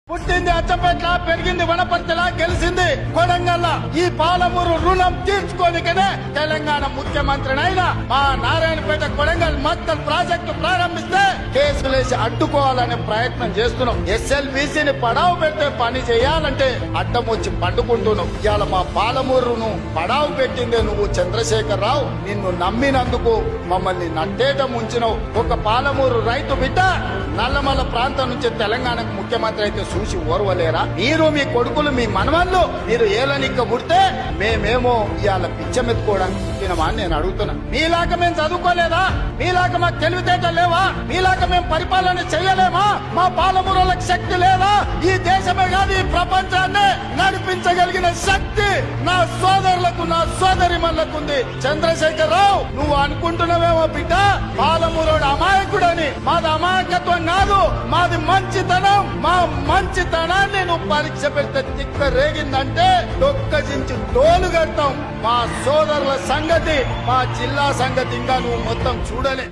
పుట్టింది అచ్చంపేట్ల, పెరిగింది వనపర్తిలా, గెలిచింది కొడంగల్లా. ఈ పాలమూరు రుణం తీర్చుకోనికనే తెలంగాణ ముఖ్యమంత్రినైనా మా నారాయణపేట కొడంగల్ మత్తల్ ప్రాజెక్టు ప్రారంభిస్తే కేసులేసి అడ్డుకోవాలనే ప్రయత్నం చేస్తున్నాం. ఎస్ఎల్బీసీని పడావు పెట్టే పని చేయాలంటే అడ్డం వచ్చి పండుకుంటున్నావు. ఇవాళ మా పాలమూరును పడావు పెట్టిందే నువ్వు చంద్రశేఖర్ రావు. నిన్ను నమ్మినందుకు మమ్మల్ని నట్టేట ముంచినవు. ఒక పాలమూరు రైతు బిడ్డ నల్లమల్ల ప్రాంతం నుంచి తెలంగాణకు ముఖ్యమంత్రి అయితే చూసి ఓర్వలేరా? మీరు మీ కొడుకులు మీ మనవళ్ళు మీరు ఏలనిక్క పుడితే మేమేమో ఇవాళ పిచ్చమెత్తుకోవడానికి పుట్టినమా అని నేను అడుగుతున్నా. మీలాగా మేము చదువుకోలేదా? మీలాగా మాకు తెలివితేటలు లేవా? మీలాగా మేము పరిపాలన చేయలేమా? మా పాలమూరులకు శక్తి లేదా? ఈ దేశమే కాదు ఈ ప్రపంచాన్ని నడిపించగలిగిన శక్తి నా సోదరులకు నా సోదరిమణులకు ఉంది. చంద్రశేఖర్ రావు, నువ్వు అనుకుంటున్నావేమో బిడ్డ పాలమూరుడు అమాయకుడని. మాది అమాయకత్వం కాదు, మాది మంచితనం. మా మంచితనాన్ని నువ్వు పరీక్ష పెడితే తిక్క రేగిందంటే డొక్కజించి తోలు కడతాం. మా సోదరుల సంగతి, మా జిల్లా సంగతి ఇంకా నువ్వు మొత్తం చూడలే.